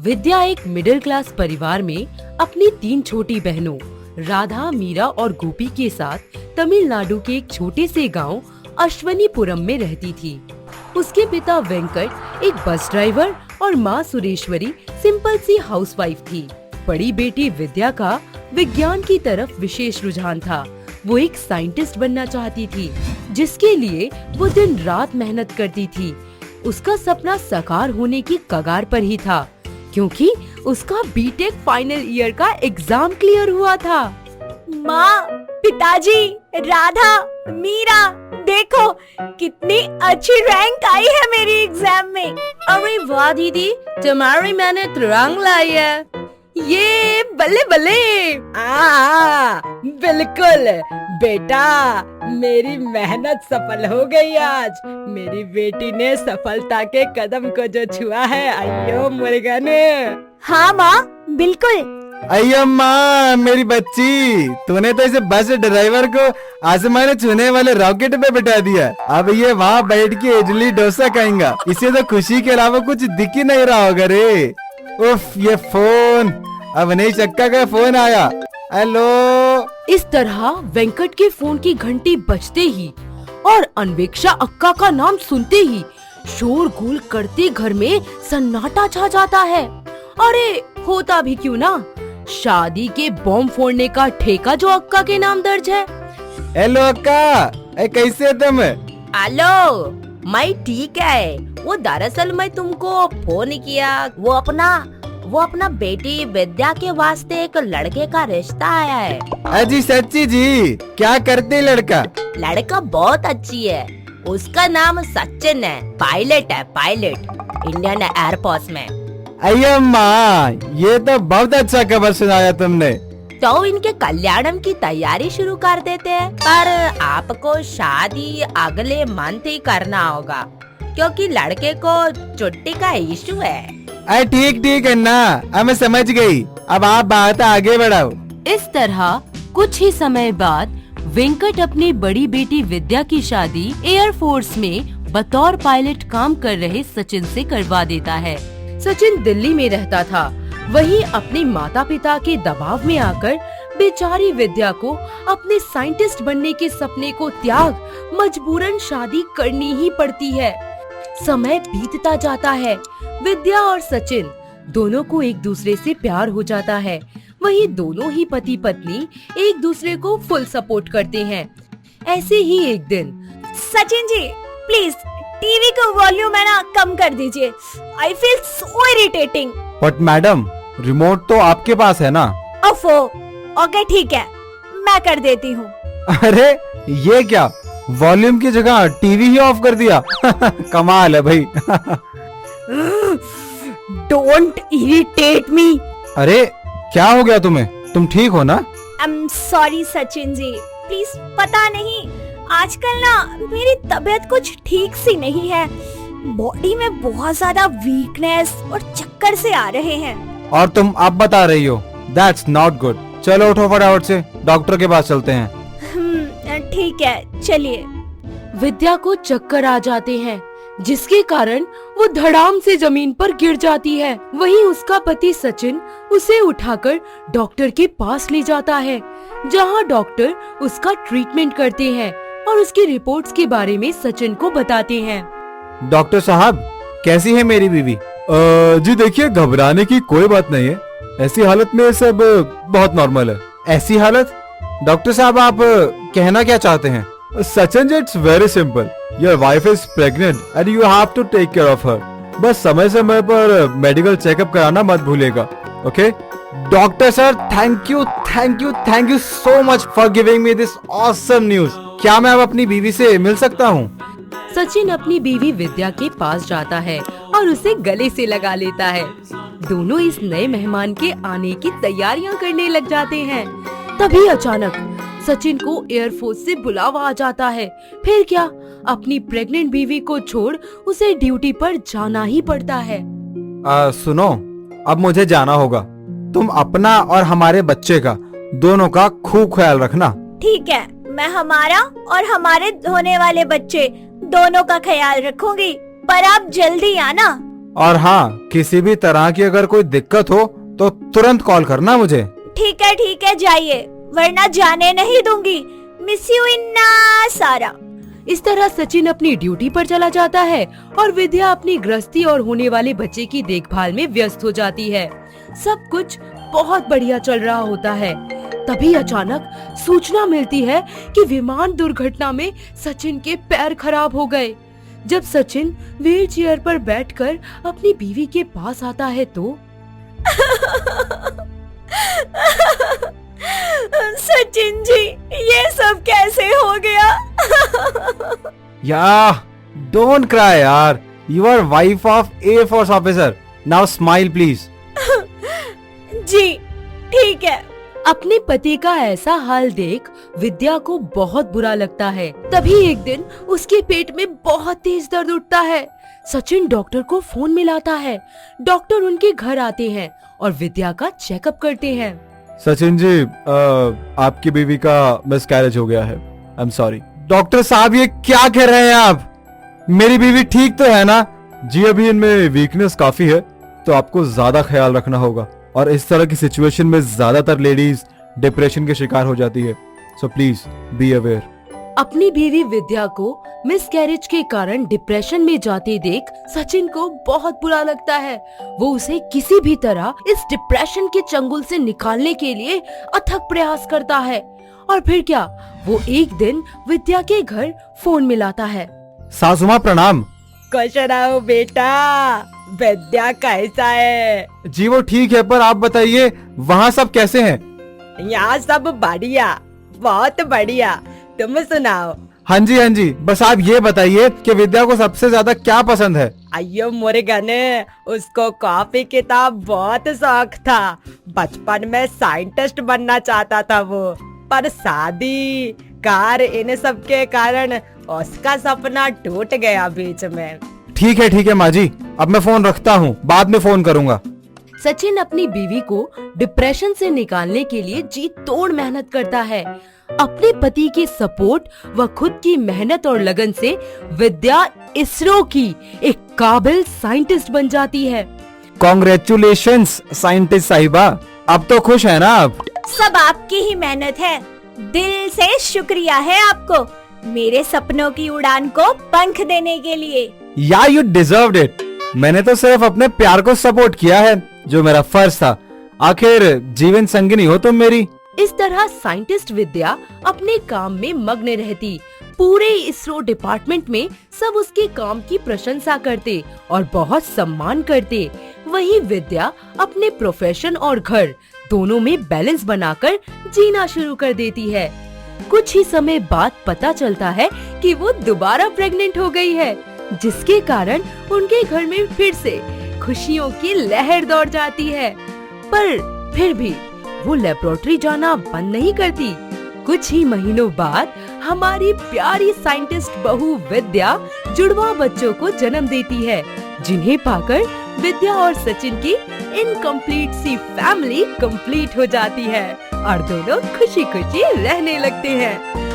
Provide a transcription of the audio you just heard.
विद्या एक middle class परिवार में अपनी 3 छोटी बहनों राधा, मीरा और गोपी के साथ तमिलनाडु के एक छोटे से गांव अश्वनीपुरम में रहती थी। उसके पिता वेंकट एक बस ड्राइवर और माँ सुरेश्वरी सिंपल सी हाउसवाइफ थी। बड़ी बेटी विद्या का विज्ञान की तरफ विशेष रुझान था। वो एक साइंटिस्ट बनना चाहती थी, जिसके लिए वो दिन रात मेहनत करती थी। उसका सपना साकार होने की कगार पर ही था, क्योंकि उसका बीटेक फाइनल ईयर का एग्जाम क्लियर हुआ था। माँ, पिताजी, राधा, मीरा, देखो कितनी अच्छी रैंक आई है मेरी एग्जाम में। अरे वाह दीदी, तुम्हारी मेहनत रंग लाई है। ये बल्ले बल्ले। बिल्कुल बेटा, मेरी मेहनत सफल हो गई आज। मेरी बेटी ने सफलता के कदम को जो छुआ है, अयो मुर्गन। हाँ माँ, बिल्कुल। अय्यो माँ, मेरी बच्ची, तूने तो इसे बस ड्राइवर को आसमान छूने वाले रॉकेट पे बिठा दिया। अब ये वहाँ बैठ के इडली डोसा खाएगा। इसे तो खुशी के अलावा कुछ दिख ही नहीं रहा होगा रे। उफ, ये फोन, अब नहीं चक्का का फोन आया। हेलो। इस तरह वेंकट के फोन की घंटी बजते ही और अन्वेक्षा अक्का का नाम सुनते ही शोरगुल करते घर में सन्नाटा छा जाता है। अरे होता भी क्यों ना, शादी के बॉम्ब फोड़ने का ठेका जो अक्का के नाम दर्ज है। हेलो अक्का, कैसे है तुम? हेलो, मैं ठीक है। वो दरअसल मैं तुमको फोन किया, वो अपना बेटी विद्या के वास्ते एक लड़के का रिश्ता आया है। अजी सच्ची जी? क्या करते लड़का? लड़का बहुत अच्छी है। उसका नाम सचिन है, पायलट है, पायलट इंडियन एयरफोर्स में। अय्या माँ, ये तो बहुत अच्छा खबर सुनाया तुमने। तो इनके कल्याणम की तैयारी शुरू कर देते हैं, पर आपको शादी अगले मंथ ही करना होगा, क्योंकि लड़के को छुट्टी का इशू है। अरे ठीक ठीक है ना, अब मैं समझ गई। अब आप बात आगे बढ़ाओ। इस तरह कुछ ही समय बाद वेंकट अपनी बड़ी बेटी विद्या की शादी एयरफोर्स में बतौर पायलट काम कर रहे सचिन से करवा देता है। सचिन दिल्ली में रहता था। वहीं अपने माता पिता के दबाव में आकर बेचारी विद्या को अपने साइंटिस्ट बनने के सपने को त्याग मजबूरन शादी करनी ही पड़ती है। समय बीतता जाता है। विद्या और सचिन दोनों को एक दूसरे से प्यार हो जाता है। वहीं दोनों ही पति पत्नी एक दूसरे को फुल सपोर्ट करते हैं। ऐसे ही एक दिन, सचिन जी, प्लीज टीवी का वॉल्यूम है ना कम कर दीजिए। I feel so irritating. But madam, remote तो आपके पास है ना? ओफो, ओके ठीक है, मैं कर देती हूँ। अरे ये क्या, वॉल्यूम की जगह टीवी ही ऑफ कर दिया। कमाल है भाई। Don't irritate me. अरे क्या हो गया तुम्हें? तुम ठीक हो ना? I am sorry Sachin ji, please, पता नहीं आजकल ना मेरी तबीयत कुछ ठीक सी नहीं है। बॉडी में बहुत ज्यादा वीकनेस और चक्कर से आ रहे हैं। और तुम अब बता रही हो? That's not good. चलो उठो फटाफट से, डॉक्टर के पास चलते हैं। ठीक है, चलिए। विद्या को चक्कर आ जाते हैं, जिसके कारण वो धड़ाम से जमीन पर गिर जाती है। वहीं उसका पति सचिन उसे उठाकर डॉक्टर के पास ले जाता है, जहां डॉक्टर उसका ट्रीटमेंट करते हैं और उसकी रिपोर्ट्स के बारे में सचिन को बताते हैं। डॉक्टर साहब, कैसी है मेरी बीवी? जी देखिए, घबराने की कोई बात नहीं है। ऐसी हालत में सब बहुत नॉर्मल है। ऐसी हालत? डॉक्टर साहब, आप कहना क्या चाहते हैं? Sachin ji, it's very simple. Your wife is pregnant and you have to take care of her. बस समय समय पर मेडिकल चेकअप कराना मत भूलेगा, okay? Doctor sir, thank you so much for giving me this awesome news. क्या मैं अब अपनी बीवी से मिल सकता हूँ? सचिन अपनी बीवी विद्या के पास जाता है और उसे गले से लगा लेता है। दोनों इस नए मेहमान के आने की तैयारियां करने लग जाते हैं। तभी अचानक सचिन को एयरफोर्स से बुलावा आ जाता है। फिर क्या, अपनी प्रेग्नेंट बीवी को छोड़ उसे ड्यूटी पर जाना ही पड़ता है। सुनो, अब मुझे जाना होगा। तुम अपना और हमारे बच्चे का, दोनों का खूब ख्याल रखना। ठीक है, मैं हमारा और हमारे होने वाले बच्चे दोनों का ख्याल रखूंगी। पर आप जल्दी आना, और हाँ, किसी भी तरह की अगर कोई दिक्कत हो तो तुरंत कॉल करना मुझे। ठीक है जाइए, वरना जाने नहीं दूंगी। मिस यू इन्ना सारा। इस तरह सचिन अपनी ड्यूटी पर चला जाता है और विद्या अपनी गृहस्थी और होने वाले बच्चे की देखभाल में व्यस्त हो जाती है। सब कुछ बहुत बढ़िया चल रहा होता है। तभी अचानक सूचना मिलती है कि विमान दुर्घटना में सचिन के पैर खराब हो गए। जब सचिन व्हील चेयर पर बैठकर अपनी बीवी के पास आता है तो सचिन जी, ये सब कैसे हो गया? डोंट क्राई यार, you are wife of air force officer, now smile please. जी ठीक है। अपने पति का ऐसा हाल देख विद्या को बहुत बुरा लगता है। तभी एक दिन उसके पेट में बहुत तेज दर्द उठता है। सचिन डॉक्टर को फोन मिलाता है। डॉक्टर उनके घर आते हैं और विद्या का चेकअप करते हैं। सचिन जी, आपकी बीवी का मिसकैरेज हो गया है। आई एम सॉरी। डॉक्टर साहब, ये क्या कह रहे हैं आप? मेरी बीवी ठीक तो है ना? जी, अभी इनमें वीकनेस काफी है, तो आपको ज्यादा ख्याल रखना होगा। और इस तरह की सिचुएशन में ज्यादातर लेडीज डिप्रेशन के शिकार हो जाती है, सो प्लीज बी अवेयर। अपनी बीवी विद्या को मिसकैरेज के कारण डिप्रेशन में जाते देख सचिन को बहुत बुरा लगता है। वो उसे किसी भी तरह इस डिप्रेशन के चंगुल से निकालने के लिए अथक प्रयास करता है। और फिर क्या, वो एक दिन विद्या के घर फोन मिलाता है। सासू माँ प्रणाम। खुश रहो बेटा, विद्या कैसा है? जी वो ठीक है, पर आप बताइए वहाँ सब कैसे हैं? यहाँ सब बढ़िया, बहुत बढ़िया। तुम सुनाओ। हाँ जी, बस आप ये बताइए कि विद्या को सबसे ज्यादा क्या पसंद है? अयो मोरे गने, उसको कॉपी किताब बहुत शौक था। बचपन में साइंटिस्ट बनना चाहता था वो, पर शादी कार इन सब के कारण उसका सपना टूट गया बीच में। ठीक है माँ जी, अब मैं फोन रखता हूँ, बाद में फोन करूँगा। सचिन अपनी बीवी को डिप्रेशन से निकालने के लिए जी तोड़ मेहनत करता है। अपने पति के सपोर्ट व खुद की मेहनत और लगन से विद्या इसरो की एक काबिल साइंटिस्ट बन जाती है। कॉन्ग्रेचुलेशंस साइंटिस्ट साहिबा, अब तो खुश है ना आप? सब आपकी ही मेहनत है। दिल से शुक्रिया है आपको, मेरे सपनों की उड़ान को पंख देने के लिए। या यू डिजर्व्ड इट। मैंने तो सिर्फ अपने प्यार को सपोर्ट किया है, जो मेरा फर्ज था। आखिर जीवन संगिनी हो तुम मेरी। इस तरह साइंटिस्ट विद्या अपने काम में मग्न रहती। पूरे इसरो डिपार्टमेंट में सब उसके काम की प्रशंसा करते और बहुत सम्मान करते। वहीं विद्या अपने प्रोफेशन और घर दोनों में बैलेंस बनाकर जीना शुरू कर देती है। कुछ ही समय बाद पता चलता है कि वो दोबारा प्रेग्नेंट हो गई है, जिसके कारण उनके घर में फिर से खुशियों की लहर दौड़ जाती है। पर फिर भी वो लेबोरेटरी जाना बंद नहीं करती। कुछ ही महीनों बाद हमारी प्यारी साइंटिस्ट बहू विद्या जुड़वा बच्चों को जन्म देती है, जिन्हें पाकर विद्या और सचिन की इनकम्प्लीट सी फैमिली कंप्लीट हो जाती है और दोनों खुशी खुशी रहने लगते हैं।